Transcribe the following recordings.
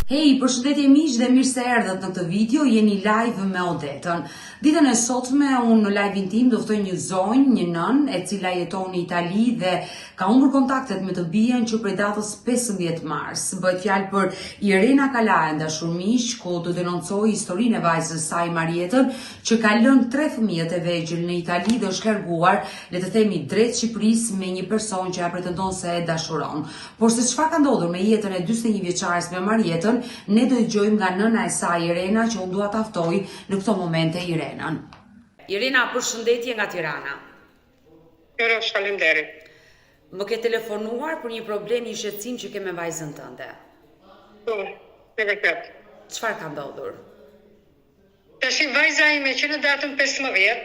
Hej, përshëndetje miq dhe mirë se erdhët në këtë video, jeni live me Odetën. Ditën e sotme, unë në live-in tim do ftoj një zonjë, një nën, e cila jeton në Itali dhe ka humbur kontaktet me të bijën që prej datës 15 mars. Bëhet fjalë për Irena Kalaja, dashur miq, ku do denoncoj historinë e vajzës saj Marietën, që ka lënë 3 fëmijët e vegjël në Itali dhe është larguar, le të themi, drejt Shqipërisë me një person që ja pretendon se e dashuron. Por se çfarë ka ndodhur me jetën e 41 vjeçares me Marietën, ne do dëgjojmë nga nëna e saj Irena, që unë dua ta ftoj në këto momente Irenën. Irena, përshëndetje nga Tirana. Faleminderit. Më ke telefonuar për një problem, një shqetësim që ke me vajzën tënde. Po, e vërtet. Çfarë ka ndodhur? Tash vajza ime që në datën 15,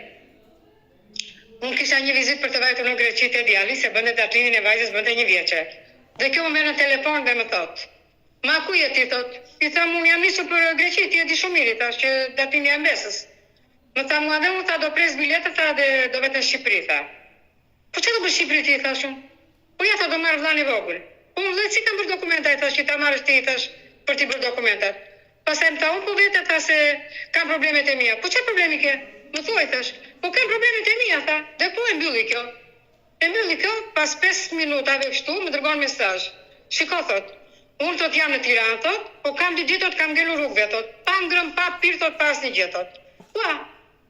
unë kisha një vizitë për të vajtur në Greqi te djali, se bënte datimin e vajzës bënte 1 vjeçe. Dhe kjo më merr në telefon dhe më thot: "Ma ku je ti?" thot. I tham: "Unë jam nisur për Greqi, ti e di shumë mirë tash që datimi jam besës." Më tha mua dhe unë tha do pres biletët dhe do vetë në Shqipëri tha. Po çfarë do bësh Shqipëri ti thashun? Po ja tha do marr vllani vogël. Po vëllai si kam bërë dokumenta i thash që ta marrësh ti thash për t'i bërë dokumentat. Pastaj më tha unë po vetë tha se kam problemet e mia. Po çfarë problemi ke? Më thuaj thash. Po kam problemet e mia tha. Dhe po e mbylli kjo. E mbylli kjo, pas 5 minutave kështu më dërgon mesazh. Shiko thot, unë thot jam në Tiranë thot, po kam 2 ditë kam ngelur rrugëve thot. Pa ngrëm, pa pirë thot, pa asnjë gjë thot.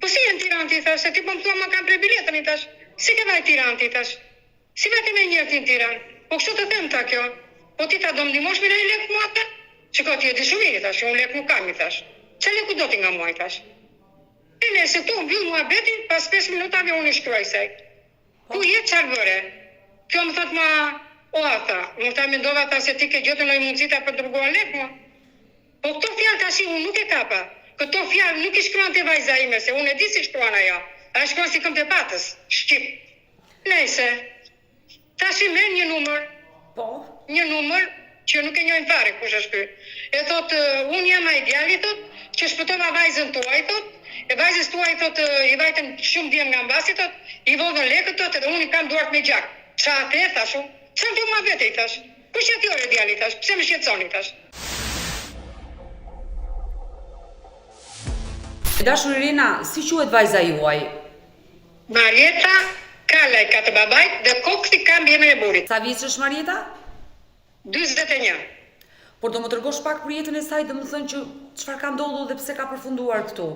Po si në Tiranë ti thash, se ti po më thua ma kam prej biletën i thash. Si ke vaj Tiranë ti thash? Si vete me njërë ti në Tiranë? Po kështu të them ta kjo. Po ti tha do më ndihmosh me një lek mua ta? Shiko ti e di shumë mirë thash, unë lek nuk kam i thash. Çfarë leku do ti nga mua i thash? E nëse tu mbyll mua betin, pas 5 minutave unë i shkruaj saj. Ku je çfarë bëre? Kjo më thot ma, o ata, më tha mendova tha se ti ke gjetur ndonjë mundësi ta për dërguar lek mua. Po këto fjalë tash unë nuk e kapa. Këto fjalë nuk i shkruan te vajza ime, se unë e di si shkruan ajo. A shkruan si këmbë patës, shqip. Nëse tash i merr një numër. Po. Një numër që nuk e njohin fare kush është ky. E thot unë jam ai djali thot që shpëtova vajzën tuaj thot. E vajzës tuaj thot i vajtën shumë djem nga mbasi thot, i vodhën lekët thot edhe unë i kam duart me gjak. Çfarë the thash unë? Çfarë do mua vete i thash? Kush je ti ore djali thash? Pse më shqetësoni thash? Dashur Irena, si quhet vajza juaj? Marieta Kalaj ka të babait dhe Kokti ka emrin e burrit. Sa vjeç është Marieta? 41. Por do më tregosh pak për jetën e saj, domethënë që çfarë ka ndodhur dhe pse ka përfunduar këtu.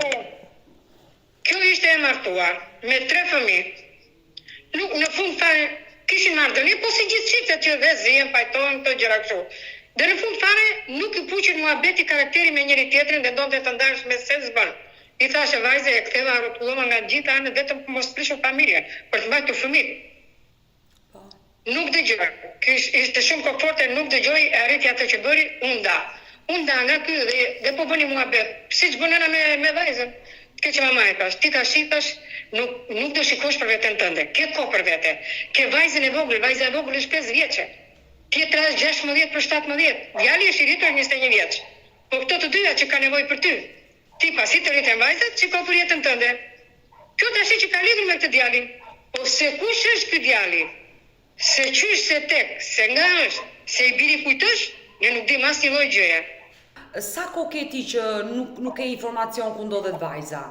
Kjo ishte e martuar me 3 fëmijë. Nuk në fund fare kishin marrëdhënie, po si gjithë çiftet që dhe zihen, pajtohen këto gjëra kështu. Dhe në fund fare nuk i puqin muhabeti karakteri me njëri tjetrin dhe donte të ndarësh me se zbën. I thashë vajze e ktheva rrotulloma nga gjitha anët vetëm për mos prishur familjen, për të mbajtur fëmijë. Nuk dëgjoj. Ky ishte shumë komforte, nuk dëgjoj, e arriti atë që bëri, unë nda nga ky dhe po bëni muhabet. Siç bën nëna me vajzën. Ke që mama e thash, ti tash nuk do shikosh për veten tënde. Ke kohë për vete. Ke vajzën e vogël, vajza e vogël është 5 vjeçe. Ti je 16 për 17. Djali është i rritur 21 vjeç. Po këto të dyja që ka nevojë për ty. Ti pasi të rritën vajzat, shiko për jetën tënde. Kjo tash që ka lidhur me këtë djalin. Po se kush është ky djali? Se qysh se tek, se nga është, se i biri kujtësh, ne nuk dim asnjë lloj gjëje. Sa kohë ke ti që nuk ke informacion ku ndodhet vajza?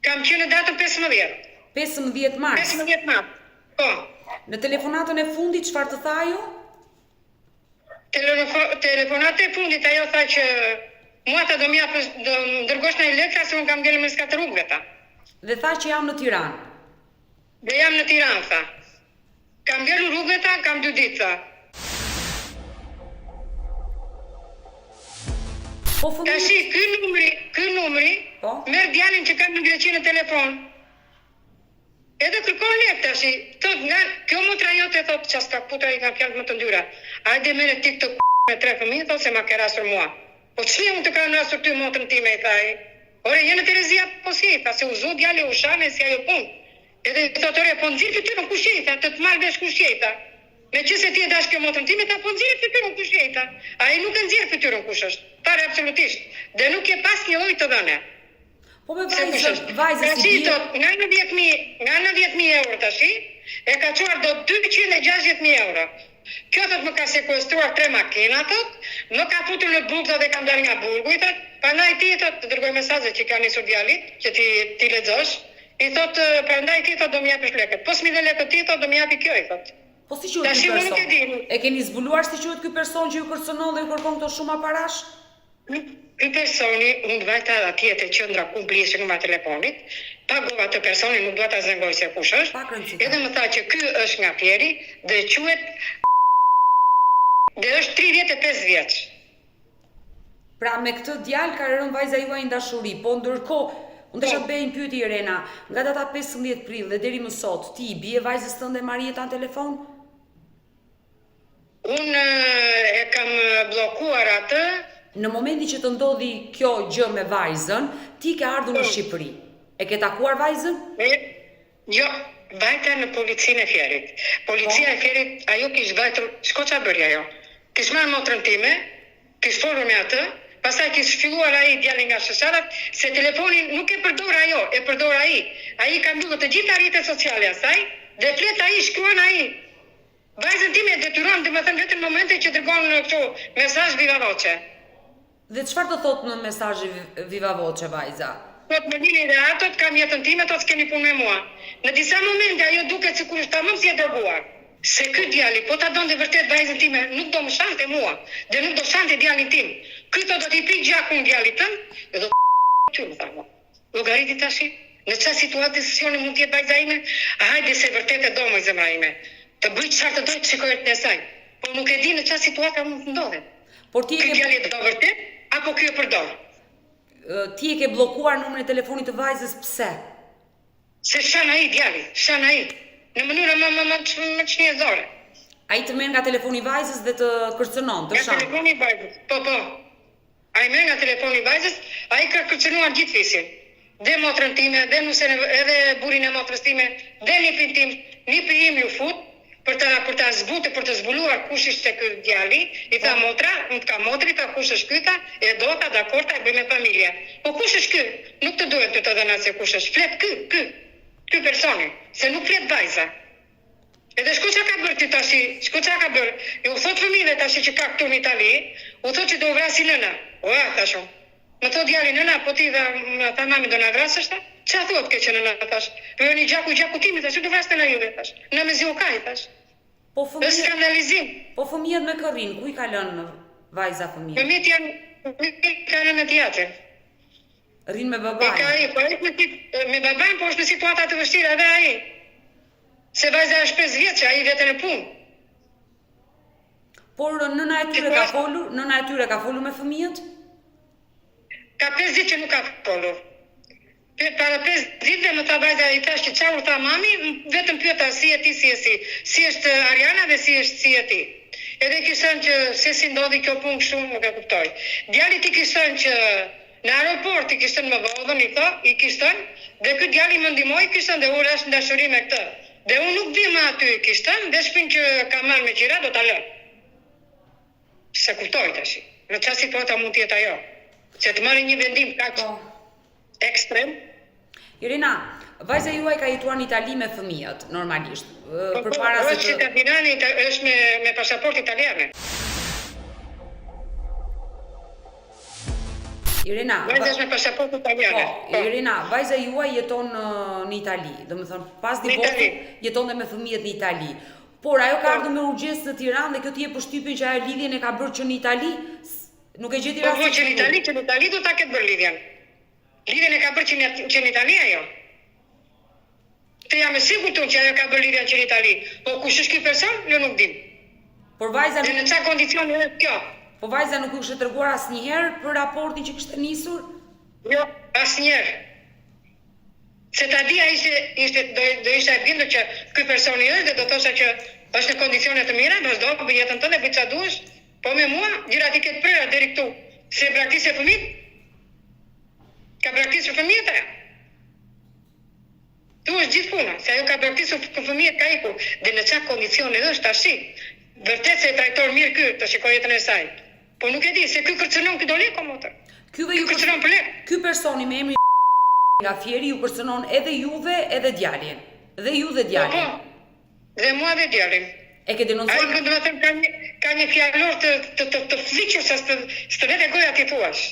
Kam qenë në datën 15. 15 mars. 15 mars. Po. Në telefonatën e fundit çfarë të tha ajo? Telefonata e fundit ajo tha që mua ta do ndërgosh në elektra se unë kam ngelur me skatë rrugëve ta. Dhe tha që jam në Tiranë. Dhe jam në Tiranë tha. Kam ngelur rrugëve ta, kam 2 ditë tha. Po fëmijë. Tashi ky numri merr djalin që kam në Greqi në telefon. Edhe kërkon lek tashi. Thot nga kjo motra jote thot çaska putra i ka fjalë më të ndyra. Hajde merre ti këtë me 3 fëmijë thot se ma ke rasur mua. Po çfarë unë të kam rasur ty motrën time i thaj. Ore je në Terezia po si, tha se u zu djali u shane si ajo punë. Edhe thot ore po nxirr fytyrën kush je tha, të marr vesh kush je tha. Meqense ti e dash kjo motrën time ta po nxirr fytyrën kush je tha. Ai nuk e nxjerr fytyrën kush është. Pare absolutisht. Dhe nuk e pas një lloj të dhënë. Po me vajzë si bie. Nga 90.000 euro tashi, e ka çuar do 260.000 euro. Kjo thot më ka sekuestruar 3 makina, thot, më ka futur në burg dhe kam dalë nga burgu, i thot, prandaj ti thot të dërgoj mesazhe që ka nisur djali, që ti lexosh, i thot, prandaj ti thot do më japësh lekët. Po s'mi dhe lekët ti thot do më japi kjo, i thot. Po si quhet ky person? E keni zbuluar si quhet ky person që ju kërcënon dhe ju kërkon këto shumë parash? Ky personi, unë të vajta atje te qendra ku mblidhesh numra telefonit, pagova të personin, nuk dua ta zëngoj se kush është. Edhe më tha që ky është nga Pieri dhe quhet dhe është 35 vjeç. Pra me këtë djalë ka rënë vajza juaj në dashuri, po ndërkohë, unë desha të bëj një pyetje Irena, nga data 15 prill dhe deri më sot, ti i bie vajzës tënde Marieta në telefon? Unë e kam bllokuar atë. Në momentin që të ndodhi kjo gjë me vajzën, ti ke ardhur në Shqipëri. E ke takuar vajzën? Jo, vajta në policinë e Fierit. Policia e Fierit, ajo kishte vajtur, shko ç'a bëri ajo? Kishte marrë motrën time, kishte folur me atë, pastaj kishte filluar ai djalin nga shoqarat, se telefonin nuk e përdor ajo, e përdor ai. Ai ka mbyllur të gjitha rrjetet sociale asaj, dhe flet ai, shkruan ai. Vajzën time e detyron, domethënë vetëm në momente që dërgon këtu mesazh viva voce. Dhe çfarë do thotë në mesazhi viva voce vajza? Po të më lini dhe atot, kam jetën time, ato s'keni punë me mua. Në disa momente ajo duket sikur është tamam si e dërguar. Se ky djali, po ta donte vërtet vajzën time, nuk do më shante mua, dhe nuk do shante djalin tim. Ky do t'i pik gjakun djalit tën, dhe do ty më tha mua. Llogariti tash, në çfarë situatë decisioni mund të jetë vajza ime? Hajde se vërtet e do më zemra ime. Të bëj çfarë të doj të shikoj të saj. Po nuk e di në çfarë situatë mund të ndodhet. Por ti ky djali do vërtet apo ky e përdor? Ti e ke bllokuar numrin e telefonit të vajzës, pse? Se shan ai djali, shan ai. Në mënyrë më çnjezore. Ai të merr nga telefoni i vajzës dhe të kërcënon, të shan. Nga telefoni i vajzës, po. Ai merr nga telefoni i vajzës, ai ka kërcënuar gjithë fisin. Dhe motrën time, dhe nusen edhe burrin e motrës time, dhe nipin tim, nipi im ju fut për ta zbutë, për të zbuluar kush ishte ky djali. I tha motra, unë të ka motri, tha kush është kyta, e dota, dakorta, e bëj me familje. Po kush është ky? Nuk të duhet të dhëna se kush është. Flet ky personi, se nuk flet vajza. Edhe shko që ka bërë ti tashi, shko që ka bërë, e u thot fëmijëve tashi që ka këtu në Itali, u thot që do vrasi nëna. Ua, tashu. Më thot djali nëna, po ti dhe ta mami do na vrasësh ta? Qa thot ke që nëna tash? Për një gjaku timi, tash, do vrasë të na juve tash. Në me zi u kaj tash. Është skandalizim. Po fëmijët me kërrin, ku i ka lënë vajza fëmijët? Fëmijët ka lënë në teatrin. Rrin me babajn. Me babajn, po është në situata të vështira edhe ai. Se vajza është 5 vjeç, ai vetë në punë. Por nëna e tyre ka folur me fëmijët? Ka 5 ditë që nuk ka folur. Para 5 ditëve më tha vajza i thash që çfarë tha mami, vetëm pyeta si e ti, si është Ariana dhe si e ti. Edhe kishën që se si ndodhi kjo punë kështu, nuk e kuptoj. Djalit i kishën që në aeroport i kishën më vodhën, i kishën, dhe ky djali më ndihmoi kishën dhe unë është në dashuri me këtë. Dhe unë nuk di më aty i kishën, dhe shpinë që ka marrë me qira do ta lë. Se kuptoj tash. Në çfarë situata mund të jetë ajo? Se të marrë një vendim kaq ekstrem. Irena, vajza juaj ka jetuar në Itali me fëmijët, normalisht. Përpara se është cittadinani, është me pasaportë italiane. Irena, vajza është me pasaportë italiane. Irena, vajza juaj jeton në Itali, domethënë pas divorcit jeton dhe me fëmijët në Itali. Por ajo ka ardhur me urgjencë në Tiranë dhe kjo ti e përshtypjen që ajo lidhjen e ka bërë që në Itali, nuk e gjeti rastin. Po që në Itali do ta ketë bërë lidhjen. Lidhjen e ka bërë që në Itali ajo. Të jam e sigurt që ajo ka bërë lidhjen që në Itali. Po kush është ky person? Jo nuk dim. Por vajza në çfarë kondicioni është kjo? Po vajza nuk u kishte treguar asnjëherë për raportin që kishte nisur? Jo, asnjëherë. Se ta dia do ishte e bindur që ky personi është dhe do thosha që është në kondicione të mira, vazhdo bëj jetën tënde, bëj çfarë duash. Po me mua, gjërat i ketë prerë deri këtu. Se braktisë fëmijë? Ka braktisur fëmijët ajo? Tu është gjithë puna, se ajo ka braktisur fëmijët ka ikur. Dhe në çfarë kondicione është tash? Vërtet se e trajtor mirë ky, të shikoj jetën e saj. Po nuk e di, se ky kërcënon ky do lekë motor. Ky kërcënon për lekë. Ky personi me emrin nga Fieri ju kërcënon edhe juve edhe djalin. Dhe ju dhe djalin. Po. Dhe mua dhe djalin. E ke denoncuar? Ai do të thënë ka një fjalor të fliqur se s'të vete goja ti thuash.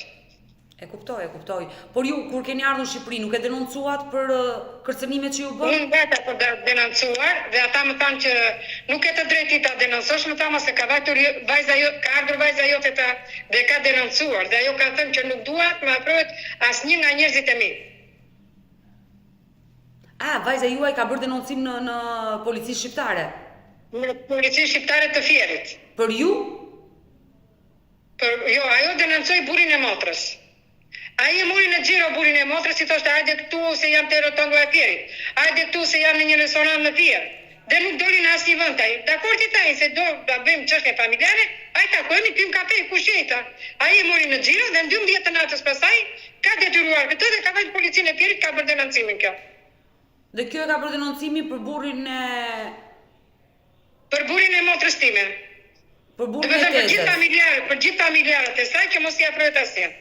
E kuptoj. Por ju kur keni ardhur në Shqipëri nuk e denoncuat për kërcënimet që ju bën? Unë veta për denoncuar dhe ata më thanë që nuk e të drejti ta denoncosh, më thanë se ka ardhur vajza jote dhe ka denoncuar dhe ajo ka thënë që nuk duat më afrohet asnjë nga njerëzit e mi. Vajza juaj ka bërë denoncim në policinë shqiptare. Në policinë shqiptare të Fierit. Për ju? Jo, ajo denoncoi burrin e motrës. Ai e mori në xhiro burrin e motrës, i thoshte hajde këtu se jam te rotonga e Fierit. Hajde këtu se jam në një restorant në Fier. Dhe nuk doli në asnjë vend ai. Dakor ti thaj se do ta bëjmë çështje familjare, ai takojmë pim kafe ku sheta. Ai e mori në xhiro dhe në 12 të natës pasaj ka detyruar këtë dhe ka vajtur policinë e Fierit ka bërë denoncimin kjo. Dhe kjo e ka bërë denoncimin për burrin e... Për burrin e motrës time. Për burrin e tezës. Për gjithë familjarët e saj që mos i afrohet asnjë.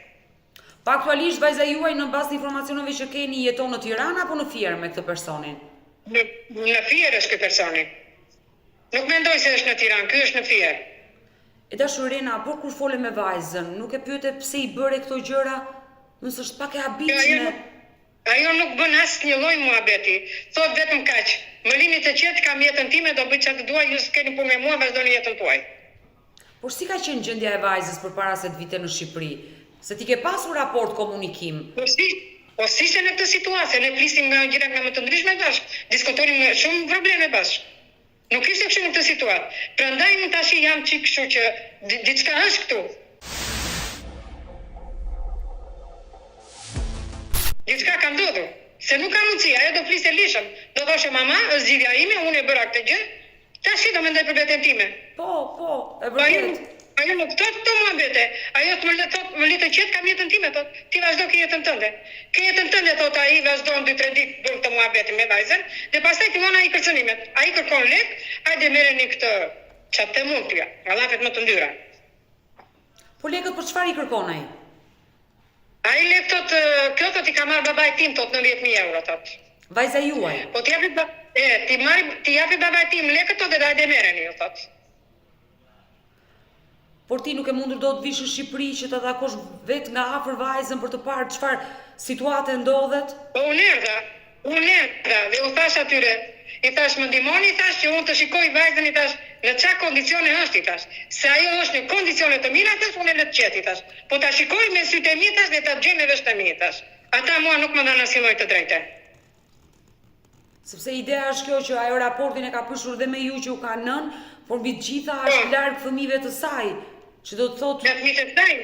Pa aktualisht vajza juaj në bazë të informacioneve që keni jeton në Tiranë apo në Fier me këtë personin? Në Fier është ky personi. Nuk mendoj se është në Tiranë, ky është në Fier. E dashur Rena, por kur fole me vajzën, nuk e pyete pse i bëre këto gjëra? Nëse është pak e habitshme. Ajo nuk bën asnjë lloj muhabeti. Thot vetëm kaq. Më lini të qetë, kam jetën time, do bëj çfarë dua, ju s'keni punë me mua, vazhdoni jetën tuaj. Por si ka qenë gjendja e vajzës përpara se të vite në Shqipëri? Se ti ke pasur raport komunikim. Po si se në këtë situatë, ne flisim nga gjëra nga më të ndryshme bashkë, diskutonim shumë probleme bashkë. Nuk ishte kështu në këtë situatë. Prandaj unë tash jam çik kështu që diçka është këtu. Diçka ka ndodhur. Se nuk ka mundësi, ajo do fliste lishëm. Do thoshe mama, është zgjidhja ime, unë e bëra këtë gjë. Tash do mendoj për veten time. Po, e vërtet. Ajo nuk thot këto muhabete. Ajo më le të qetë, kam jetën time, thot. Ti vazhdo ke jetën tënde. Ke jetën tënde, thot ai, vazhdon 2-3 ditë bën këtë muhabete me vajzën, dhe pastaj fillon ai kërcënimet. Ai kërkon lek, hajde merreni këtë çfarë të mund t'ja. Allafet më të ndyra. Po lekët për çfarë i kërkon ai? Ai lek thot, kjo thot i ka marrë babai tim thot 90.000 euro thot. Vajza juaj. Po ti japi babai tim lekët thot dhe hajde merreni thot. Por ti nuk e mundur do të vish në Shqipëri që të takosh vetë nga afër vajzën për të parë çfarë situate ndodhet? Po unë erdha dhe u thash atyre, i thash më ndihmoni, i thash që unë të shikoj vajzën, i thash në çfarë kondicione është, i thash. Se ajo është në kondicione të mira, thash unë le të qet, i thash. Po ta shikoj me sytë e mi, thash, dhe ta gjej me veshtë e mi, thash. Ata mua nuk më dhanë asnjë lloj të drejtë. Sepse ideja është kjo që ajo raportin e ka pyeshur dhe me ju që u ka nën, por mbi të gjitha është larg fëmijëve të saj, që do të thotë fëmijët e saj,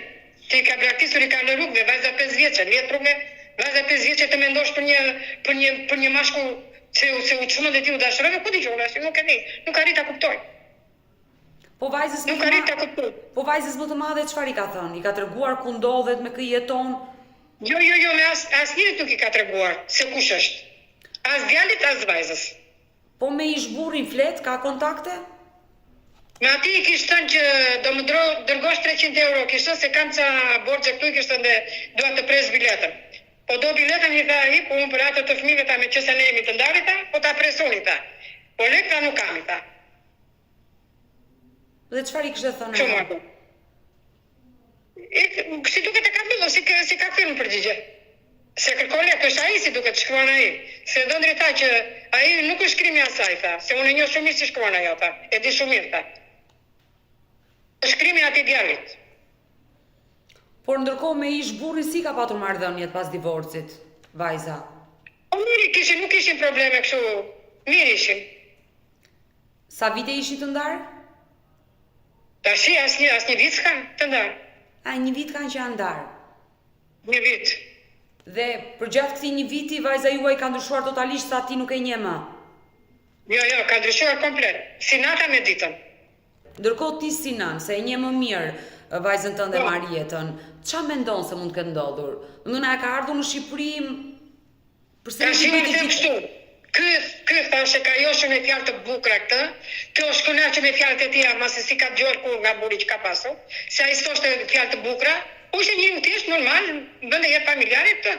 që i ka braktisur, i ka në rrugë, vajza 5 vjeçe, vjet rrugë, vajza 5 vjeçe të mendosh për një mashkull se u çmend dhe ti u dashurove, ku dëgjoj, nuk e di, nuk arrit ta kuptoj. Po vajzës më të madhe çfarë i ka thënë? I ka treguar ku ndodhet, me kë jeton? Jo, me asnjërit nuk i ka treguar se kush është. As djalit, as vajzës. Po me ish burrin flet, ka kontakte? Me ati i kishtë thënë që do më dërgosh 300 euro, kishtë thënë se kam ca borxhe këtu, i kishtë thënë dhe duat të pres biletën. Po do biletën i tha ai, po unë për atë të fëmijëve ta me qëse ne jemi të ndarë ta, po ta presoni ta. Po lekta nuk kam i ta. Dhe çfarë i kishte thënë ai? Si duket e ka mbyllu, si ka kthyer në përgjigje. Se kërkon lekë, është ai si duket shkruan ai. Se do ndrita që ai nuk është krimi asaj tha, se unë e njoh shumë mirë si shkruan ajo tha. E di shumë mirë tha. Është krimi atij djalit. Por ndërkohë me ish burri si ka patur marrëdhëniet pas divorcit, vajza? Po mirë nuk ishin probleme kështu. Mirë ishin. Sa vite ishin të ndarë? Tash asnjë vit s'ka të ndarë. Një vit kanë që janë ndarë. Një vit. Dhe përgjatë këtij një viti vajza juaj ka ndryshuar totalisht sa ti nuk e njeh më. Jo, ka ndryshuar komplet. Si nata me ditën. Ndërkohë ti si nën, se e njeh më mirë vajzën tënde Marietën, ç'a mendon se mund të ketë ndodhur? Domethënë ka ardhur në Shqipëri përse nuk i bëti kështu. Ky thashë ka joshur me fjalë të bukura këtë. Kjo është kënaqur me fjalët e tija, mase si ka dëgjuar kur nga burri që ka pasur. Se ai thoshte fjalë të bukura, është një thjesht normal, bën jetë familjare këtë.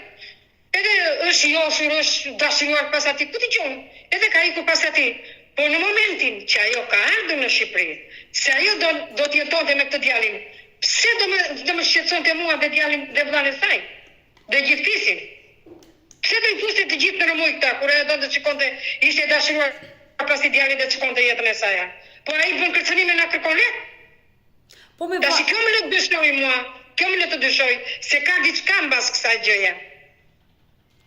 Edhe është joshur, është dashuruar pas atij, ku dëgjon. Edhe ka ikur pas atij. Po në momentin që ajo ka ardhur në Shqipëri, se ajo do të jetonte me këtë djalin, pse do më shqetësonte mua dhe djalin dhe vllain e saj? Dhe gjithë fisin? Pse do i fuste të gjithë në rëmuj këta, kur ajo do të shikonte, ishte dashuruar pasi djalit dhe të shikonte jetën e saj? Po ai bën kërcënime na kërkon lek? Po me Tash kjo më le të dyshoj mua, kjo më le të dyshoj se ka diçka mbas kësaj gjëje.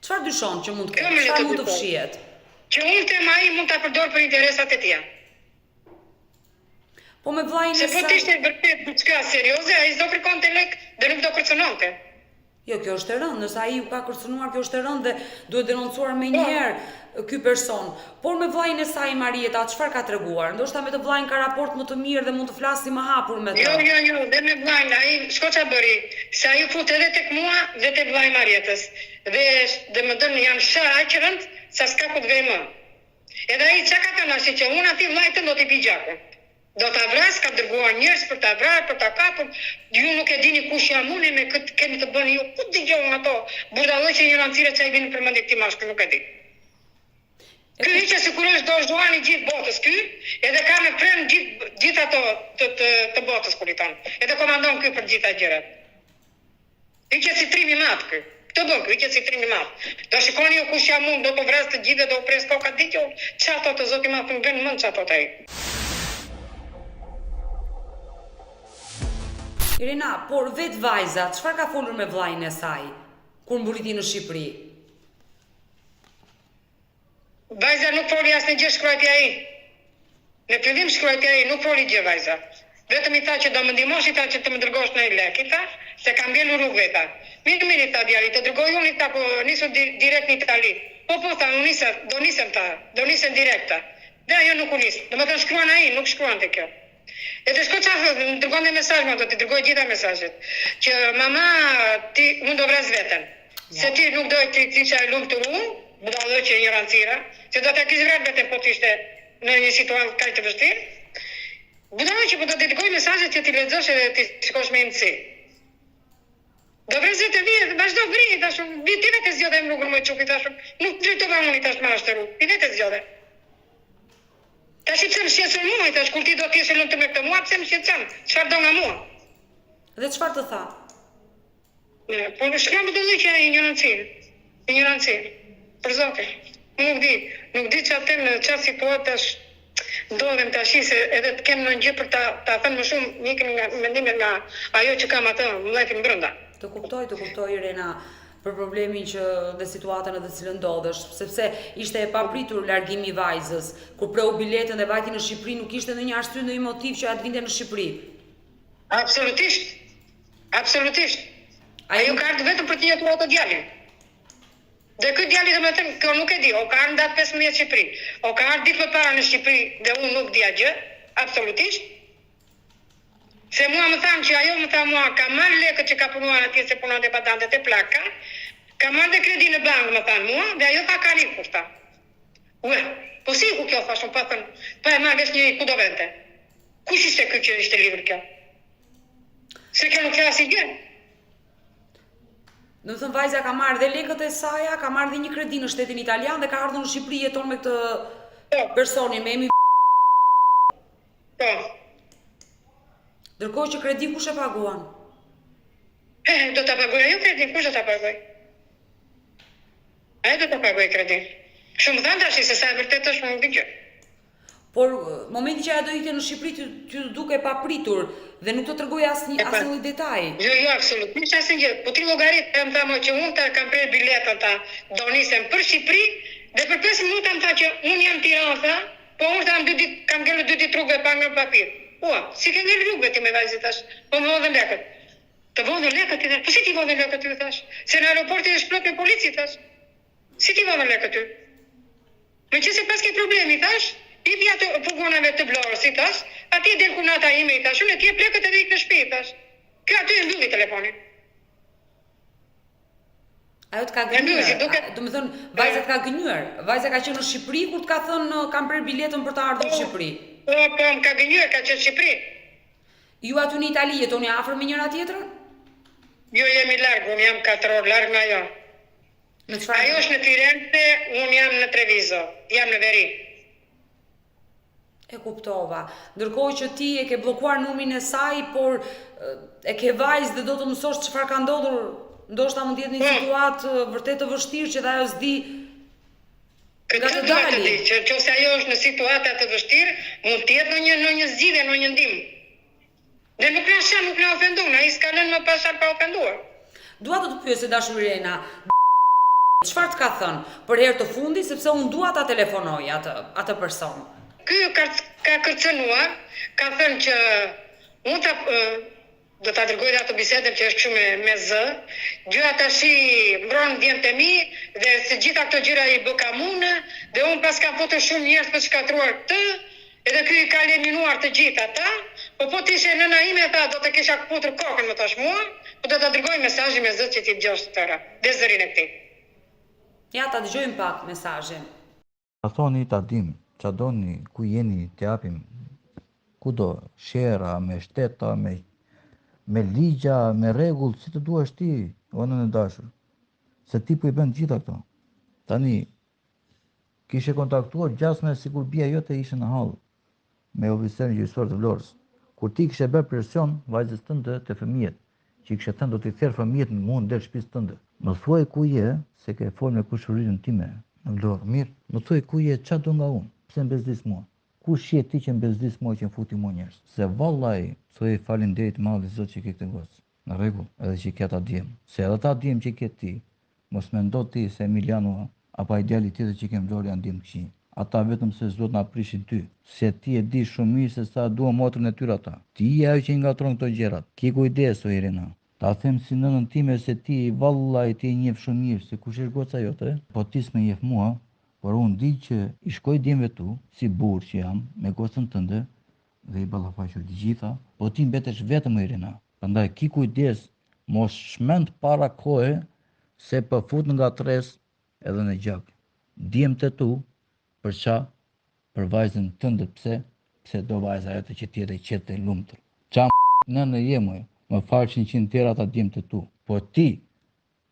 Çfarë dyshon që mund të ketë? Çfarë mund të fshihet? Që unë them ai mund ta përdor për interesat e tij. Po me vllajin e saj. Se po të ishte vërtet diçka serioze, ai s'do kërkonte lek dhe nuk do kërcënonte. Jo, kjo është e rëndë, nëse ai u ka kërcënuar, kjo është e rëndë dhe duhet denoncuar me njëherë ky person. Por me vllajin e saj Marieta, çfarë ka treguar? Ndoshta me të vllajin ka raport më të mirë dhe mund të flasë më hapur me të. Jo, dhe me vllajin, ai s'ka çfarë bëri. Se ai u fut edhe tek mua dhe tek vllai Marietës. Dhe më dënë janë shëra aq rënd sa s'ka ku të vej më. Edhe ai çka ka thënë ashtu që unë atij vllajt do t'i pi gjakun. Do ta vras, ka dërguar njerëz për ta vrarë, për ta kapur. Ju nuk e dini kush jam unë me këtë keni të bëni ju. Ku dëgjoni ato? Burdallëqe një rancire çai vjen për mendje këtij mashkull, nuk e di. Ky hiqe sigurisht do zhuani gjithë botës ky, edhe ka me prem gjithë ato të botës kur i thon. Edhe komandon ky për gjitha gjërat. Hiqe si trim i madh ky. Këtë bën ky, hiqe si trim i madh. Do shikoni ju kush jam unë, do të vras të gjithë, do pres koka diqë. Çfarë ato zoti më thon bën mend çfarë ato ai. Irena, por vetë vajza, çfarë ka folur me vllajin e saj kur mburiti në Shqipëri? Vajza nuk foli asnjë gjë, shkruajti ai. Në fillim shkruajti ai, nuk foli gjë vajza. Vetëm i tha që do më ndihmosh, i tha që të më dërgosh në lek, i tha se ka mbjellur rrugë ta. Mirë i tha djali, të dërgoj unë, i tha po nisu direkt në Itali. Po tha, do nisem direkt ta. Dhe ajo nuk u nis. Domethënë shkruan ai, nuk shkruante kjo. Edhe shko çfarë, më dërgonte mesazh, do t'i dërgoj gjitha mesazhet. Që mama, unë do vras veten. Se ti nuk do të kisha lumtur unë, budallëqe një rancira, se do ta kishe vrarë veten po të ishte në një situatë kaq të vështirë. Budallëqe po do t'i dërgoj mesazhet që ti lexosh edhe ti shikosh me imsi. Do vras vetë vjet, vazhdo vri, tash ti vetë zgjodhe në rrugën më çupi tash. Nuk drejtova unë tash më ashtu. Ti vetë zgjodhe. Tash pse më shqetëson mua, tash kur ti do të jesh lumtur me këtë mua, pse më shqetëson? Çfarë do nga mua? Dhe çfarë të tha? Po në shkam do të thotë ignorancë. Për zotin. Nuk di çfarë them në çfarë situash ndodhem tash se edhe të kem në gjë për ta thënë më shumë, ikin nga mendimet nga ajo që kam atë vllajtin brenda. Të kuptoj Irena për problemin dhe situatën në të cilën ndodhesh, sepse ishte e papritur largimi i vajzës, kur preu biletën dhe vajti në Shqipëri, nuk ishte ndonjë arsye, ndonjë motiv që atë vinte në Shqipëri. Absolutisht. Ajo ka ardhur vetëm për të jetuar ato djalin. Dhe ky djali domethënë, kjo nuk e di, o ka ardhur datë 15 në Shqipëri, o ka ardhur ditë më parë në Shqipëri dhe unë nuk dija gjë, absolutisht. Se mua më thanë që ajo më tha mua, ka marrë lekët që ka punuar atje se punonte patantet e plaka, ka marrë dhe kredi në bankë më thanë mua, dhe ajo tha ka rikur ta. Po si ku kjo thashun, pa e marrë vesh një ku do vente. Kush ishte ky që ishte libër kjo? Se kjo nuk flasi gjë. Do të thënë vajza ka marrë dhe lekët e saja, ka marrë dhe një kredi në shtetin italian dhe ka ardhur në Shqipëri jeton me këtë personin, me emrin. Po. Ndërkohë që kredi kush e paguan? Do ta paguaj ajo kredi, kush do ta paguaj? Ai do ta paguaj kredi. Shumë thanë tash se sa e vërtet është më gjë. Por momenti që ajo do ikte në Shqipëri ty duke papritur dhe nuk të tregoj asnjë detaj. Jo, absolutisht asnjë. Po ti llogarit më tha më që unë ta kam prerë biletën ta do nisem për Shqipëri dhe për 5 minuta më tha që unë jam Tiranë, po unë kam ngellur 2 ditë rrugë pa ngel papir. Si ke ngellur rrugë ti me vajzë tash? Po më vodhen lekët. Të vodhen lekët ti tash. Po si ti vodhen lekët ty tash? Se në aeroporti është plot me polici tash. Si ti vodhen lekët ty? Meqense pas ke problemi tash, i vi ato pugonave të Vlorës si tash, atje del kunata ime i tash, unë ti jep lekët edhe ik në shtëpi tash. Kjo aty e mbylli telefonin. Ajo të ka gënyer. Do të thënë vajza të ka gënyer. Vajza ka qenë në Shqipëri kur të ka thënë kam prerë biletën për të ardhur në Shqipëri. Po, më ka gënyer, ka qenë në Shqipëri. Ju aty në Itali jetoni afër me njëra tjetrën? Jo, jemi larg, unë jam 4 orë larg nga ajo. Ajo është në Firenze, unë jam në Treviso, jam në Veri. E kuptova. Ndërkohë që ti e ke bllokuar numrin e saj, por e ke vajzë dhe do të mësosh çfarë ka ndodhur, ndoshta mund të jetë një situatë vërtet të vështirë që dhe ajo s'di nga Këtë të duhet të dali. di, që nëse ajo është në situata të vështirë, mund të jetë në një zgjidhje, në një ndihmë. Dhe nuk na ofendon, ai s'ka lënë më pasar pa ofenduar. Dua të pyes se dashur Irena, çfarë të ka thënë për herë të fundit, sepse unë dua ta telefonoj atë person. Ky ka kërcënuar, ka thënë që unë do ta dërgoj atë bisedën që është kështu me zë. Gjëra tashi mbron djemtë e mi dhe se gjitha këto gjëra i bë kamunë dhe unë pas kam futur shumë njerëz për shkatruar këtë, edhe ky i ka eliminuar të gjithë ata, po të ishe nëna ime tha do të kisha futur kokën më tash mua, po do ta dërgoj mesazhin me zë që ti dëgjosh tëra, dhe zërin e këtij. Ja ta dëgjojmë pak mesazhin. Ta thoni ta dim, qa doni, ku jeni, t'japim, ku do, shera, me shteta, me ligja, me regull, si të duash ti, onën e dashur. Se ti po i bën gjitha këto. Tani, kishe kontaktuar gjasme sikur bia jote ishe në hall me oficerin gjyqësor të Vlorës. Kur ti kishe bërë presion vajzës tënde të fëmijët, që i kishe thënë do t'i therr fëmijët në mund del shtëpisë tënde. Më thuaj ku je, se ke folë me kushërinë time në Vlorë. Mirë, më thuaj ku je, ç'a do nga unë? Pse mbezdis mua? Kush je ti që mbezdis mua që më futi mua njerëz? Se vallai, thuaj faleminderit madh Zot që ke këtë gocë. Në rregull, edhe që ke ta djem. Se edhe ta djem që ke ti, mos mendo ti se Emiliano apo ai djali tjetër që kem Vlorë janë djem këqij. Ata vetëm se Zot na prishin ty. Se ti e di shumë mirë se sa dua motrën e tyre ata. Ti je ajo që i ngatron këto gjërat. Ki kujdes o Irena. Ta them si nënën time se ti vallai ti e njeh shumë mirë se kush është goca jote, po ti s'më njeh mua, por unë di që i shkoj djemve tu, si burr që jam, me gocën tënde dhe i ballafaqoj të gjitha, po ti mbetesh vetëm Irena. Prandaj ki kujdes, mos shmend para kohe se po fut nga tres edhe në gjak. Djemtë tu për ça? Për vajzën tënde pse? Pse do vajza jote që tjetë e qetë e lumtër. Qa nënë je moj, më falë 100 tjera ata djemtë tu. Po ti,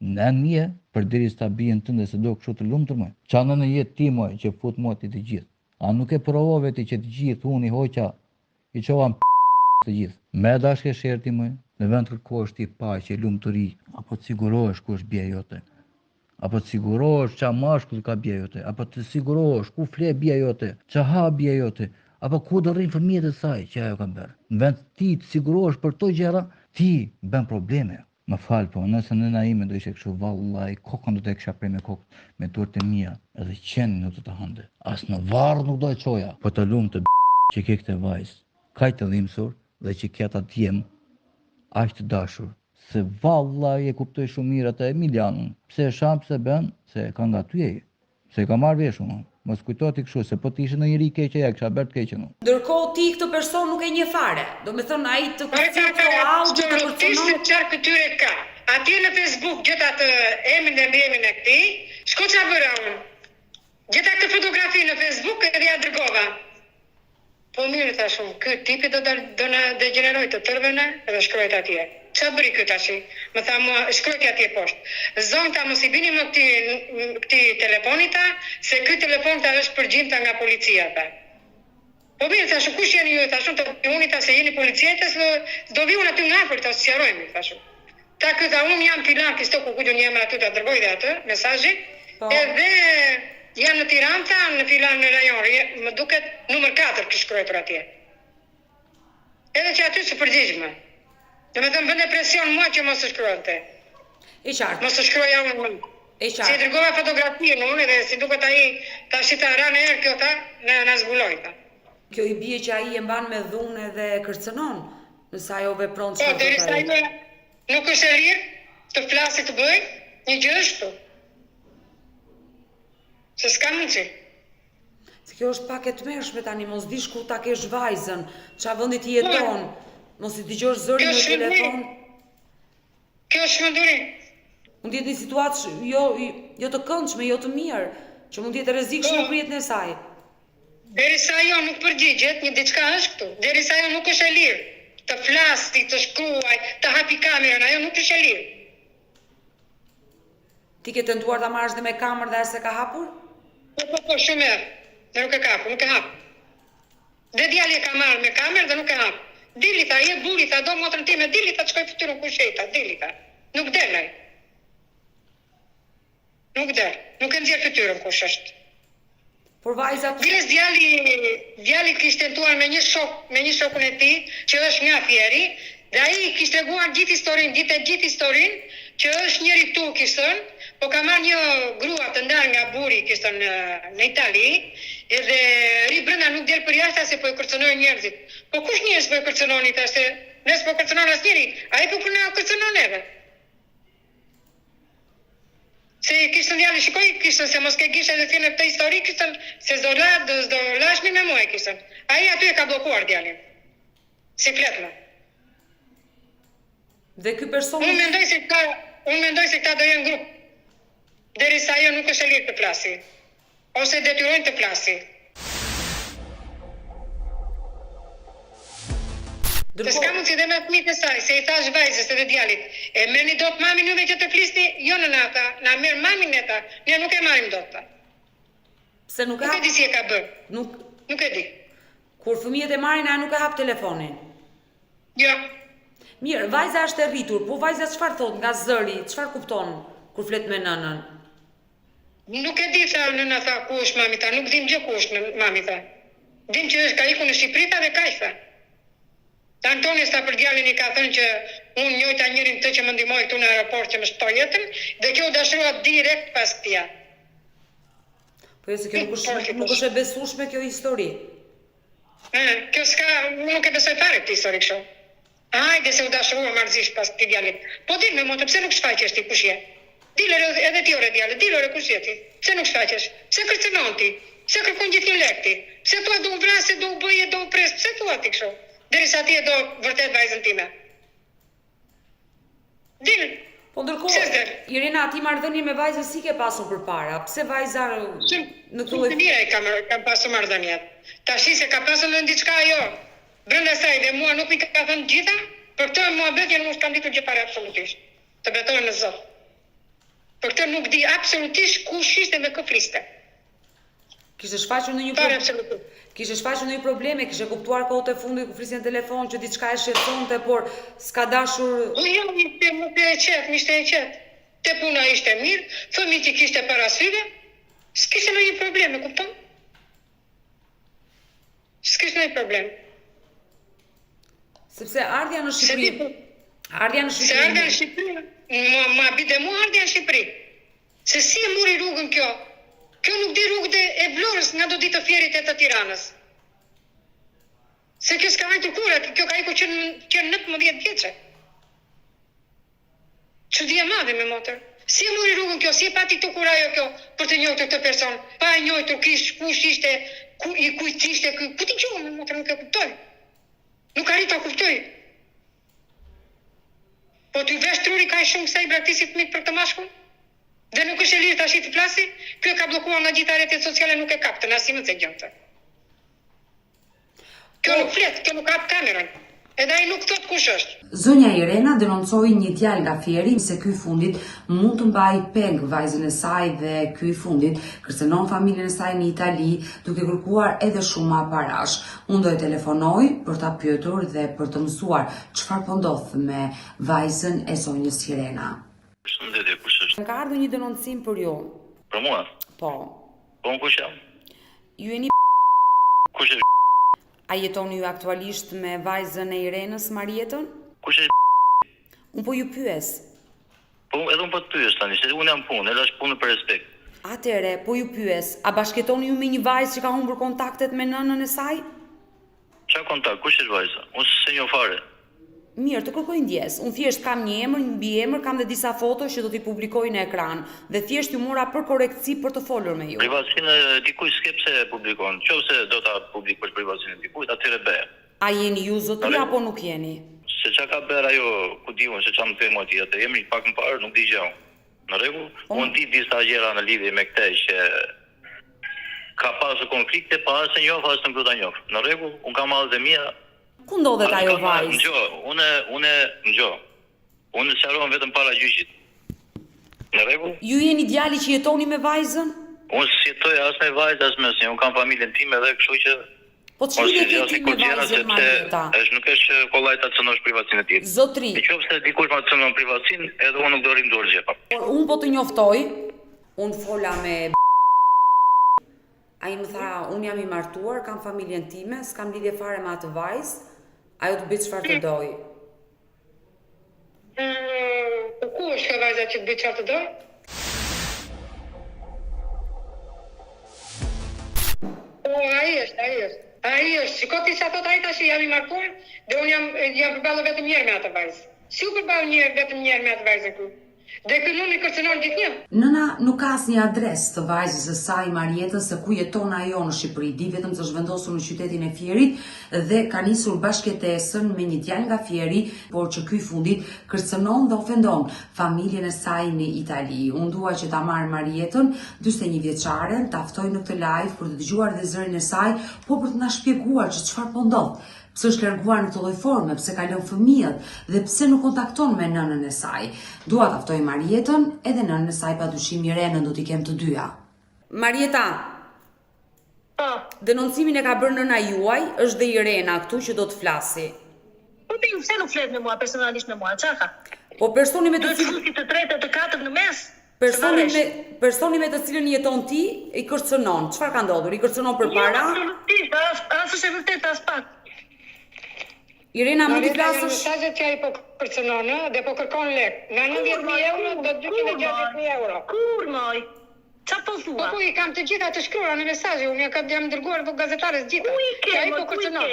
nënë je, për diris ta bijen tënde se do kështu të lumtër moj. Qa nënë je ti moj që fut moti të gjithë. A nuk e provove ti që të gjithë unë i hoqa, i qovam të gjithë. Me dashke sherti moj, në vend kërkosh ti paqe, lumturi, apo të sigurohesh ku është bia jote. Apo të sigurohesh qa mashkull ka bia jote, apo të sigurohesh ku fle bia jote, qa ha bia jote, apo ku do rrinë fëmijët e saj që ajo ka bërë. Në vend ti të sigurohesh për to gjëra, ti bën probleme. Më falë po, nëse nëna ime do ishe kështu vallai, kokën do të kisha prej me kokë, me turët e mia, edhe qenë nuk do të hande. As në varr nuk do e çoja. Po të lumë të që ke këtë vajzë, kaq të dhimbsur dhe që ke ata djem, aq të dashur. Se vallai e kuptoj shumë mirë atë Emilianën. Pse e sham, pse bën, se ka nga ty ai. Se ka marrë vesh unë. Mos kujtoti kështu se po të ishe në njëri keqe ja kisha bërë të keqen unë. Ndërkohë ti këtë person nuk e njeh fare. Do me thënë ai të kërcënon audio të kërcënon. Çfarë këtyre ka? Atje në Facebook gjeta të emrin e këtij, shko çfarë bëra unë. Gjeta këtë fotografi në Facebook edhe ja dërgova. Po mirë tash unë, ky tipi do na degeneroj të tërvena edhe shkruajt atje. Çfarë bëri ky tash? Më tha mua, shkruaj atje poshtë. Zonta mos i bini më këtij telefonit ta, se ky telefon ta është përgjimta nga policia ta. Po mirë tash, kush jeni ju tash? Të uni ta se jeni policietes, do vi unë aty nga afër ta sqarojmë tash. Ta ky tha unë jam filan kisto ku kujton jam aty ta dërgoj dhe atë mesazhin. Edhe jam në Tiranë, në filan në rajon, më duket numër 4 që shkruar atje. Edhe që aty së përgjigjme. Dhe me thëmë bënde presion mua që mos të shkruante. I qartë. Mos të shkruaja unë. I qartë. Si dërgova fotografinë unë dhe si duket ai ta shita ranë erë kjo ta, na zbuloj ta. Kjo i bie që ai e mban me dhunë dhe kërcënon, nëse ajo vepron çfarë do të bëjë. Po derisa nuk është e lirë të flasë të bëj, një gjë është. Se s'ka mundsi. Se kjo është pak e tmerrshme tani, mos dish ku ta kesh vajzën, ç'a vendi ti jeton, mos i dëgjosh zërin në telefon. Kjo është shmenduri. Mund të jetë një situatë jo të këndshme, jo të mirë, që mund të jetë rrezikshme për jetën e saj. Derisa ajo nuk përgjigjet, një diçka është këtu. Derisa ajo nuk është e lirë të flasë, të shkruaj, të hapi kamerën, ajo nuk është e lirë. Ti ke tentuar ta marrësh dhe me kamerë dhe se ka hapur? Po, shumë herë. Nuk e ka hapur, nuk e hap. Dhe djali e ka marrë me kamerë dhe nuk e hap. Dili tha, je buri, tha, do motrën time, dili tha, çkoj fytyrën ku sheta, dili tha. Nuk del ai. Nuk del, nuk e nxjerr fytyrën kush është. Por vajza Vjes djali kishte tentuar me një shokun e tij, që është nga Fieri, dhe ai kishte treguar gjithë historinë, që është njëri turk kishte thënë, po ka marrë një grua të ndarë nga buri kishte në Itali, edhe ri brenda nuk del për jashtë se po e kërcënojnë njerëzit. Po kush njerëz po e kërcënoni tash se nëse po kërcënon asnjëri, ai po na kërcënon edhe. Se kishtë djali, shikoj, kishtë se mos ke gishe edhe thjene këtë histori, kishtë se s'do lashmi me mua, kishtë. Ai aty e ka blokuar djalin. Si fletme. Dhe ky person Unë mendoj se këta do jenë grup. Derisa ajo nuk është e lirë të plasi. Ose detyrojnë të plasi. Dhe s'ka mund si dhe me fëmijët e saj, se i thash vajzës edhe djalit, e merrni dot mamin juve që të flisni, jo në nata, na merr mamin neta, ne nuk e marrim dot ta. pse nuk e Nuk e hap, di si e ka bërë, nuk nuk e di. kur fëmijët e marrin ai nuk e hap telefonin. Jo, Mirë, vajza është e rritur, po vajza çfarë thot nga zëri, çfarë kupton kur flet me nënën? nuk e di tha nëna tha ku është mami tha, nuk dim gjë ku është mami tha. Dim që është ka ikur në Shqipëri tha dhe kaq tha. Antoni sta për djalin i ka thënë që unë njojta njërin të që më ndihmoi këtu në aeroport që më shtoi jetën dhe kjo u dashurua direkt pas këtij. Po jo se kjo nuk është e besueshme kjo histori. Kjo s'ka, nuk e besoj fare këtë histori kështu. Hajde se u dashurua marrëzisht pas këtij djalit. Po dil me motë, pse nuk shfaqesh ti kush je? Dile edhe ti ore djalë, dile ore kush je ti? Pse nuk shfaqesh? Pse kërcënon ti? Pse kërkon gjithë lek ti? Pse thua do u vrasë, do u bëje, do u pres? Pse thua ti kështu? Derisa ti e do vërtet vajzën time. Dil. Po ndërkohë, Irena, ti marrëdhënie me vajzën si ke pasur përpara? Pse vajza në këtë lloj mira kam pasur marrëdhëniet. Tashi se ka pasur në diçka ajo. Brenda saj dhe mua nuk mi ka thënë gjitha, për këtë muhabet nuk kam ditur gjë fare absolutisht. Të betoj në Zot. Për këtë nuk di absolutisht kush ishte me kë fliste. Kishte shfaqur në një problem? Kishte shfaqur në një probleme, kishte kuptuar kohët e fundit ku flisnin në telefon që diçka e shqetësonte, por s'ka dashur. Jo, ishte e qetë. Te puna ishte mirë, fëmijët i kishte parasyve, s'kishte ndonjë problem, e kupton? S'kishte ndonjë problem. Sepse ardhja në Shqipëri. Se ardhja në Shqipëri, ma bide mua ardhja në Shqipëri. Se si e muri rrugën kjo? Kjo nuk di rrugët e Vlorës nga do ditë të Fierit e të Tiranës. Se kjo s'ka hajtur kurrë, kjo ka ikur që 19 vjeçe. Çudi e madhe me motor. Si e muri rrugën kjo, si e pati këtu kur ajo kjo për të njohur këtë person, pa e njohur kush ishte, kujt ishte, ku ti gjuhë me motor nuk e kuptoj. Nuk arrit ta kuptoj. Po ty vesh truri ka shumë sa i braktisi fëmijët për të mashkull? Dhe nuk është e lirë tash të flasi, kjo ka bllokuar nga gjitha rrjetet sociale, nuk e kaptën as i më të gjonte. Kjo nuk flet, kjo nuk kap kamerën. Edhe ai nuk thot kush është. Zonja Irena denoncoi një djalë nga Fieri se ky fundit mund të mbajë peng vajzën e saj dhe ky fundit kërcënon familjen e saj në Itali duke kërkuar edhe shumë parash. Unë do e telefonoj për ta pyetur dhe për të mësuar çfarë po ndodh me vajzën e zonjës Irena. Shëndetje, kush është? Ka ardhur një denoncim për ju. Për mua? Po. Po unë kush jam? Ju jeni Kush është? A jetoni ju aktualisht me vajzën e Irenës, Marietën? Kush është? Unë po ju pyes. Po edhe unë po të pyes tani, se unë jam punë, edhe është punë për respekt. Atëre, po ju pyes, a bashkëtoni ju me një vajzë që ka humbur kontaktet me nënën e saj? Çfarë kontakt? Kush është vajza? Unë se njoh fare. Mirë, të kërkoj ndjes. Unë thjesht kam një emër, një mbiemër, kam dhe disa foto që do t'i publikoj në ekran dhe thjesht ju mora për korektësi për të folur me ju. Privatësinë e dikujt s'ke pse e publikon. Nëse do ta publikosh privatësinë e dikujt, atëre bëj. A jeni ju zotëri apo nuk jeni? Se çka ka bërë ajo, ku diun se çam them aty atë, emri pak më parë nuk di gjë. Në rregull? Unë di disa gjëra në lidhje me këtë që ka pasur konflikte, pa as e njoh, as nuk do ta njoh. Në rregull? Unë kam marrë dhe mia. Ku ndodhet ajo vajzë? Unë sqaroj vetëm para gjyqit. Në rregull? Ju jeni djali që jetoni me vajzën? Unë s'jetoj as me vajzë as me asnjë. Unë kam familjen time edhe kështu që Po çfarë ke ti me vajzën Marieta? Është nuk është kollaj ta cënosh privatësinë e tij. Zotri. Nëse dikush ma cënon privatësinë, edhe unë nuk do rrim dorë gjepa. Por unë po të njoftoj, unë fola me ai më tha, unë jam i martuar, kam familjen time, s'kam lidhje fare me atë vajzë, ajo të bëj çfarë të doj. Ku është kjo vajza që të bëj çfarë të doj? Ai është. Shiko ti sa thot ai tash jam i martuar dhe unë jam përballë vetëm një herë me atë vajzë. Si u përballë vetëm një herë me atë vajzën këtu? Dhe ky nuk i kërcënon gjithnjë. Nëna nuk ka asnjë adresë të vajzës së saj Marietës se ku jeton ajo në Shqipëri, di vetëm se është vendosur në qytetin e Fierit dhe ka nisur bashkëtesën me një djalë nga Fieri, por që ky fundit kërcënon dhe ofendon familjen e saj në Itali. Unë dua që ta marr Marietën, 41 vjeçare, ta ftoj në këtë live për të dëgjuar dhe zërin e saj, po për të na shpjeguar që çfarë po ndodh. Pse është larguar në këtë lloj forme, pse ka lënë fëmijët dhe pse nuk kontakton me nënën e saj. Dua ta ftoj Marietën, edhe nënën e saj padyshim Irenën do t'i kem të dyja. Marieta. Po. Denoncimin e ka bërë nëna juaj, është dhe Irena këtu që do të flasi. Po ti pse nuk flet me mua personalisht me mua, çka ka? Po personi me të cilin të tretë të katërt në mes. Personi me të cilin jeton ti i kërcënon. Çfarë ka ndodhur? I kërcënon përpara? Absolutisht, as është e vërtetë as pak. Irena, mund t'i flasësh? Mesazhet që ai po kërcënon, dhe po kërkon lek. Nga 90.000 euro do 260.000 euro. Kur moj? Çfarë po thua? Po i kam të gjitha të shkruara në mesazhe, unë jam dërguar po gazetares gjitha. Ai po kërcënon.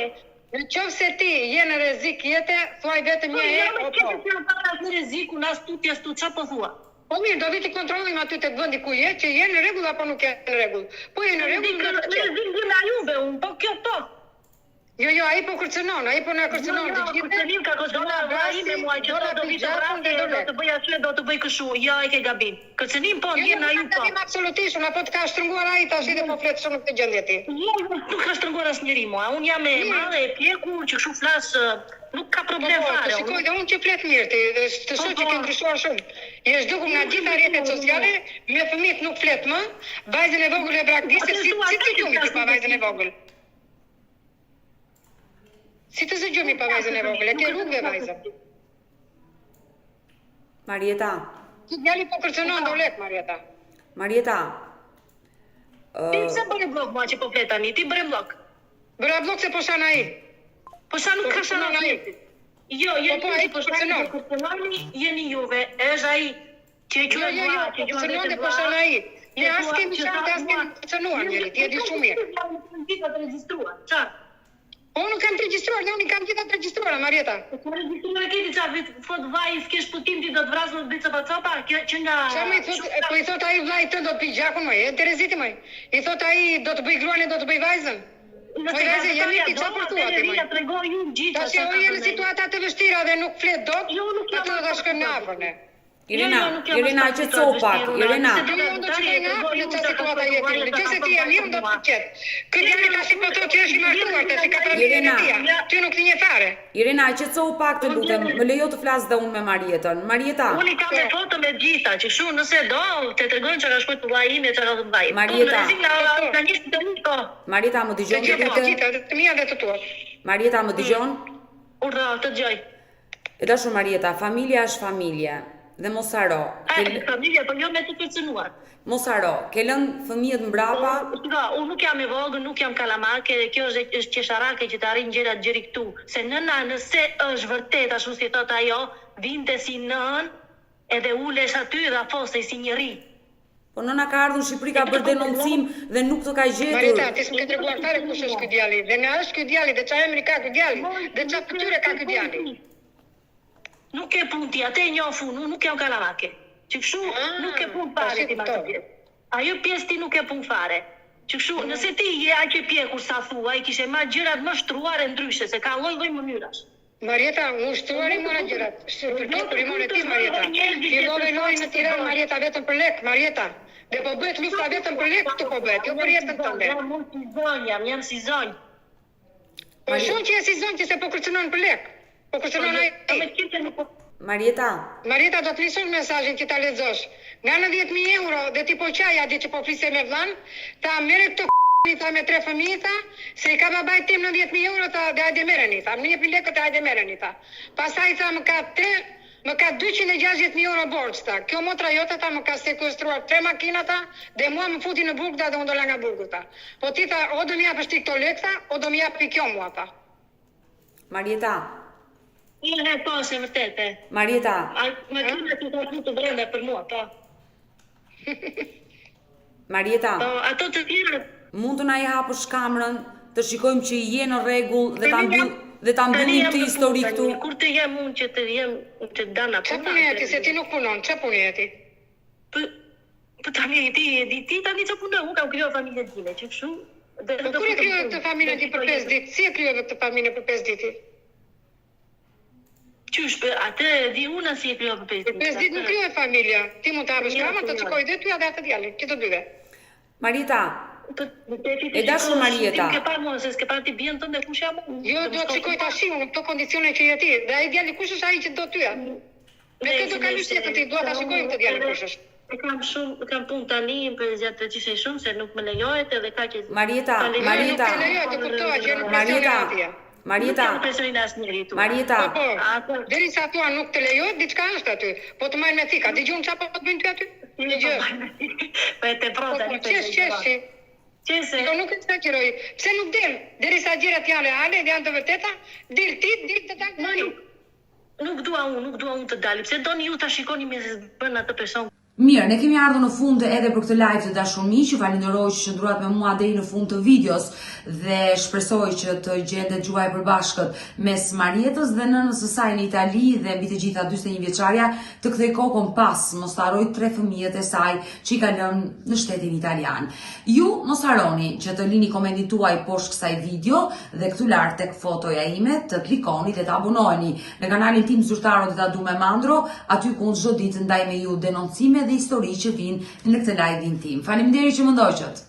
Në qoftë se ti je në rrezik jete, thuaj vetëm një herë apo po. Po jam në rrezik, unë as tutje as tu, çfarë po thua? Po mirë, do vi të kontrollojmë aty tek vendi ku je, që je në rregull apo nuk je në rregull. Po je në rregull, në rregull nga juve, unë po kjo po. Jo, ai po kërcënon, ai po na kërcënon të gjithë. Kërcënim ka kërcënuar ai me mua që do vi të vrasë, do të bëj ashtu, do të bëj kështu. Jo, ai ke gabim. Kërcënim po ndjen na ju po. Jo, absolutisht, apo të ka shtrënguar ai tash edhe po flet shumë këtë gjendje ti. Jo, nuk ka shtrënguar asnjëri mua. Unë jam e madhe, e pjekur që kështu flas, nuk ka problem fare. Shikoj, dhe unë që flet mirë ti, të shoh që ke ndryshuar shumë. Je zgjuar nga gjitha rrjetet sociale, me fëmijët nuk flet më. Vajzën e vogël e braktisë, si ti gjumi ti pa vajzën e vogël. Si të zëgjumi pa vajzën e vogël, e ke rrugëve vajzën. Marieta. Ti djali po kërcënon do lek, Marieta. Marieta. Ti pse bëre blok mua që po flet tani? Ti bëre blok. Bëra blok se po shan ai. Po shan nuk ka shan ai. Jo, po ai po kërcënon. Jeni juve, është ai që e quhet mua, që kërcënon dhe po shan ai. Ne as kemi shanë, as kemi kërcënuar njëri, ti e di shumë mirë. Gjithë të regjistruar. Çfarë? Unë nuk kam të regjistruar, unë kam gjitha të regjistruara, Marieta. Po regjistruar e keti çfarë fot vaj, s'kesh putim ti do të vrasë në bica pa copa, që nga çfarë më thot, po i thot ai vllai të do të pi gjakun më, e Tereziti më. I thot ai do të bëj gruan e do të bëj vajzën. Po vajza jemi ti çfarë po thua ti më? Ja tregoj unë gjithë. Tash jo je në situata të vështira dhe nuk flet dot. Jo, nuk jam atë shkon në afër ne. Irena, që copak, Irena. Në çfarë situata jeti? Nëse ti je mirë do të qet. Ky djalë tash po thotë që është i martuar tash ka trajtuar. Ti nuk linje fare. Irena, pak të lutem, më lejo të flas dhe unë me Marietën. Marieta. Unë kam me foto me gjitha, që kështu nëse do të tregojnë çka ka shkuar te vllai im e çka do të vllai. Marieta, më dëgjon ti lutem? Të mia dhe të tua. Marieta, më dëgjon? Urdhë, të dëgjoj. E dashur Marieta, familja është familje. Dhe mos haro. Familja, po jo me të kërcënuar. Mos haro, ke lënë fëmijët mbrapa? Unë nuk jam e vogël, nuk jam kalamake, kjo është qesharake që të arrin gjërat gjeri këtu. Se nëna nëse është vërtet ashtu si thot ajo, vinte si nën, edhe ulesh aty dhe afosej si njëri. Po nëna ka ardhur në Shqipëri, ka bërë denoncim dhe nuk të ka gjetur. Marita, ti s'm ke treguar fare kush është ky djali. Dhe nga është ky djali, dhe çfarë emri ka ky djali, dhe çfarë fytyre ka ky djali. Nuk e pun ti, atë e njoh unë, nuk jam kalamake. Që kështu nuk e pun fare ti atë pjesë. Ajo pjesë ti nuk e pun fare. Që kështu, nëse ti je aq e pjekur sa thua, i kishe marrë gjërat më shtruare ndryshe, se ka lloj-lloj mënyrash. Marieta, unë shtruar i mora gjërat. Për i more ti, Marieta. Fillove lojë në Tiranë, Marieta, vetëm për lek, Marieta. Dhe po bëhet lufta vetëm për lek, këtu po bëhet, jo për jetën tënde. Jam si zonjë. Po shumë që je si zonjë që se po kërcënon për lek. Po kërcënon ai. Marieta. Marieta, do të nisun mesazhin që ta lexosh. Nga 90.000 euro dhe ti po qaja di që po flise me vllan, ta merre këto tha me 3 fëmijë tha, se i ka babait tim 90.000 euro tha, dhe hajde merreni tha, më jepi lekët e hajde merreni tha. Pastaj tha më ka 260.000 euro borx tha. Kjo motra jote tha më ka sekuestruar 3 makina tha, dhe mua më futi në burg tha, dhe unë dola nga burgu tha. Po ti tha, o do më japësh ti këto lekë tha, o do më japi kjo mua tha. Marieta. Po, se vërtet e. Marieta. Makina ti ka futur brenda për mua, po. Marieta. Po, ato të tjera. Mund të na i hapësh kamerën, të shikojmë që je në rregull dhe ta mbyllim ti histori këtu. Kur të jem unë që të jem të dana punë. Çfarë punë jeti se ti nuk punon? Çfarë punë jeti? Po tani ti tani çfarë punon? Unë kam krijuar familjen time, që kështu. Po kur e krijoj këtë familje ti për 5 ditë? Si e krijoj këtë familje për 5 ditë? Qysh, atë di unë si e krijoj për 5 ditë. Për 5 ditë nuk krijoj familja. Ti mund të hapësh kamerën, të shikoj dhe ty edhe atë djalin, që të dyve. Marieta. E dashur Marieta. Ke parë mua se s'ke parë ti bien tonë kush jam unë? Jo, do të shikoj tash unë këto kondicione që je ti. Dhe ai djali kush është ai që do ty? Me këtë do kaloj jetën ti, dua ta shikoj këtë djalin kush është. Kam punë tani për gjatë të qishej shumë se nuk më lejohet edhe ka që Marieta. Nuk më lejohet të kuptoha që nuk presionin Marieta. Nuk presionin asnjëri tu. Marieta. Po, derisa thua nuk të lejohet, diçka është aty. Po të marrin me thika, dëgjon çfarë po të bëjnë ty aty? Një gjë. Po e te prota një Po, Qese. Jo, nuk e exageroj. Pse nuk del? Derisa gjërat janë reale dhe janë të vërteta, del të dalë. Nuk dua unë të dalë. Pse doni ju ta shikoni me se bën atë person. Mirë, ne kemi ardhur në fund edhe për këtë live të dashur miq, ju falenderoj që qëndruat me mua deri në fund të videos dhe shpresoj që të gjendet gjuhaj përbashkët mes Marietës dhe nënës së saj në Itali dhe mbi të gjitha 41 vjeçaria të kthej kokën pas mos harroj 3 fëmijët e saj që i ka lënë në shtetin italian. Ju mos harroni që të lini komentin tuaj poshtë kësaj video dhe këtu lart tek fotoja ime të klikoni dhe të abonoheni në kanalin tim zyrtar Odeta Dume Mandro, aty ku çdo ditë ndaj me ju denoncime dhe histori që vinë në këtë live-in tim. Faleminderit që më ndoqët.